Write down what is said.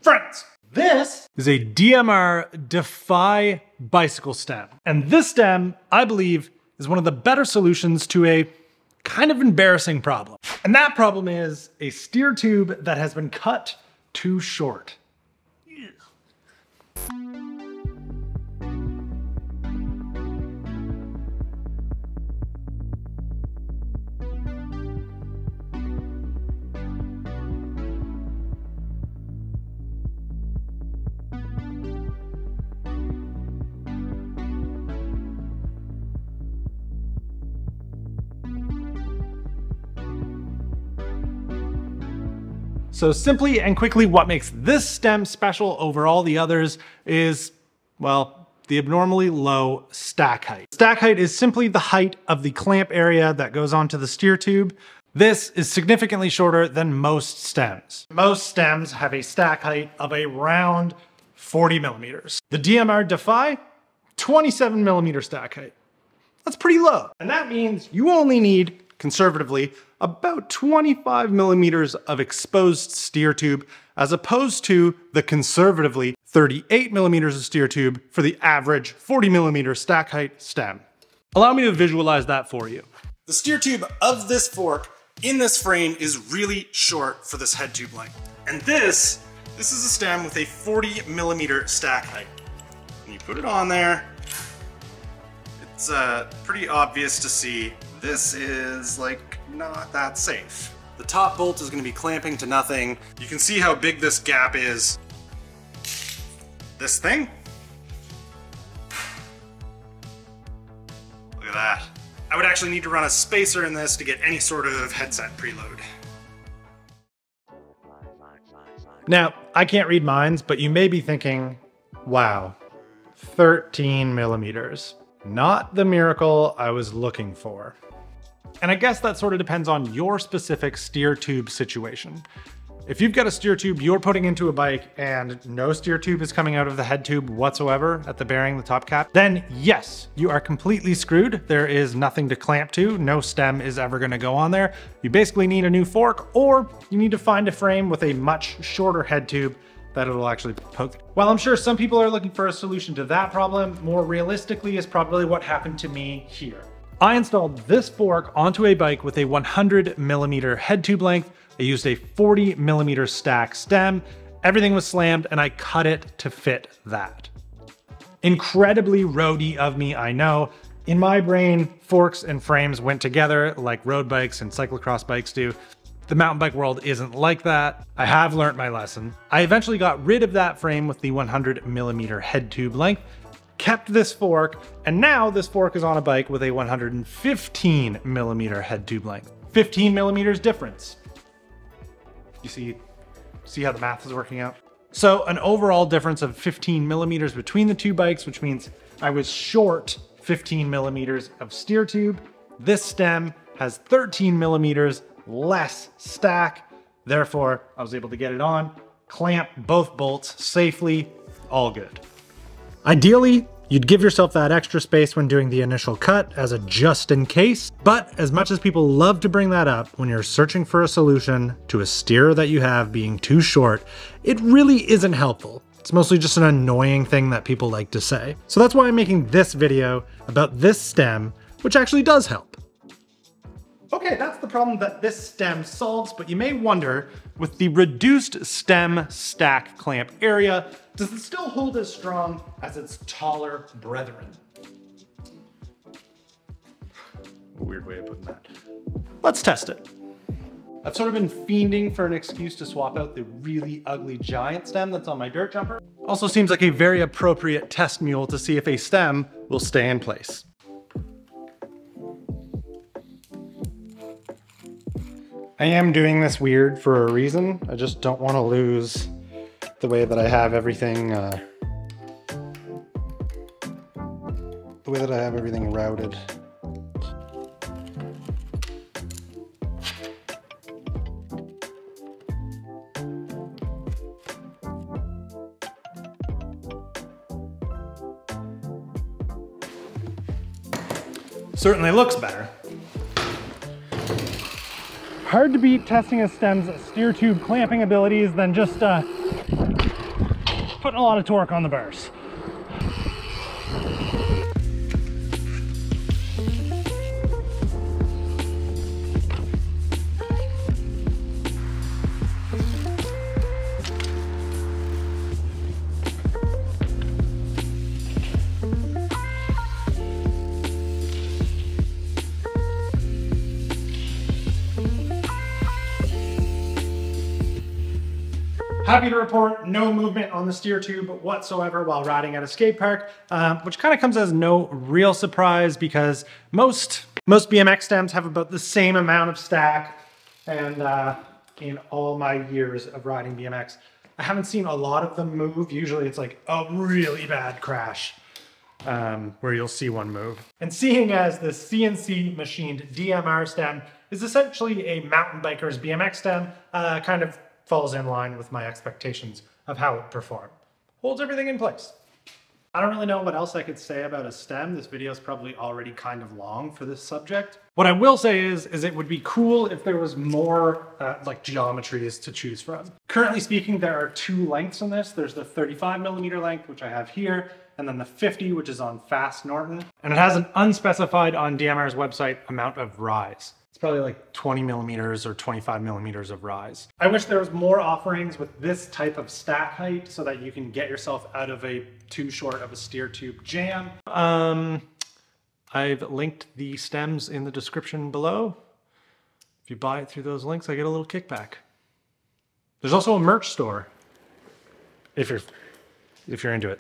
Friends, this is a DMR Defy bicycle stem. And this stem, I believe, is one of the better solutions to a kind of embarrassing problem. And that problem is a steer tube that has been cut too short. So simply and quickly, what makes this stem special over all the others is, well, the abnormally low stack height. Stack height is simply the height of the clamp area that goes onto the steer tube. This is significantly shorter than most stems. Most stems have a stack height of around 40 millimeters. The DMR Defy, 27 millimeter stack height. That's pretty low. And that means you only need, conservatively, about 25 millimeters of exposed steer tube, as opposed to the conservatively 38 millimeters of steer tube for the average 40 millimeter stack height stem. Allow me to visualize that for you. The steer tube of this fork in this frame is really short for this head tube length. And this is a stem with a 40 millimeter stack height. When you put it on there, it's pretty obvious to see this is like not that safe. The top bolt is going to be clamping to nothing. You can see how big this gap is. This thing? Look at that. I would actually need to run a spacer in this to get any sort of headset preload. Now, I can't read minds, but you may be thinking, wow, 13 millimeters. Not the miracle I was looking for. And I guess that sort of depends on your specific steer tube situation. If you've got a steer tube you're putting into a bike and no steer tube is coming out of the head tube whatsoever at the bearing, the top cap, then yes, you are completely screwed. There is nothing to clamp to. No stem is ever gonna go on there. You basically need a new fork, or you need to find a frame with a much shorter head tube that it'll actually poke. While I'm sure some people are looking for a solution to that problem, more realistically is probably what happened to me here. I installed this fork onto a bike with a 100 millimeter head tube length. I used a 40 millimeter stack stem. Everything was slammed and I cut it to fit that. Incredibly roady of me, I know. In my brain, forks and frames went together like road bikes and cyclocross bikes do. The mountain bike world isn't like that. I have learned my lesson. I eventually got rid of that frame with the 100 millimeter head tube length, kept this fork, and now this fork is on a bike with a 115 millimeter head tube length. 15 millimeters difference. You see how the math is working out? So an overall difference of 15 millimeters between the two bikes, which means I was short 15 millimeters of steer tube. This stem has 13 millimeters less stack. Therefore, I was able to get it on, clamp both bolts safely, all good. Ideally, you'd give yourself that extra space when doing the initial cut as a just in case, but as much as people love to bring that up when you're searching for a solution to a steer that you have being too short, it really isn't helpful. It's mostly just an annoying thing that people like to say. So that's why I'm making this video about this stem, which actually does help. Okay, that's the problem that this stem solves, but you may wonder, with the reduced stem stack clamp area, does it still hold as strong as its taller brethren? Weird way of putting that. Let's test it. I've sort of been fiending for an excuse to swap out the really ugly giant stem that's on my dirt jumper. Also seems like a very appropriate test mule to see if a stem will stay in place. I am doing this weird for a reason. I just don't want to lose the way that I have everything, routed. Certainly looks better. hard to beat testing a stem's steer tube clamping abilities than just putting a lot of torque on the bars. Happy to report no movement on the steer tube whatsoever while riding at a skate park, which kind of comes as no real surprise because most BMX stems have about the same amount of stack, and in all my years of riding BMX, I haven't seen a lot of them move. Usually it's like a really bad crash where you'll see one move. And seeing as the CNC machined DMR stem is essentially a mountain biker's BMX stem, kind of falls in line with my expectations of how it performed. Holds everything in place. I don't really know what else I could say about a stem. This video is probably already kind of long for this subject. What I will say is it would be cool if there was more like geometries to choose from. Currently speaking, there are two lengths on this. There's the 35mm length, which I have here, and then the 50, which is on Fast Norton. And it has an unspecified on DMR's website amount of rise. It's probably like 20mm or 25mm of rise. I wish there was more offerings with this type of stack height so that you can get yourself out of a too short of a steer tube jam. I've linked the stems in the description below. If you buy it through those links, I get a little kickback. There's also a merch store if you're into it.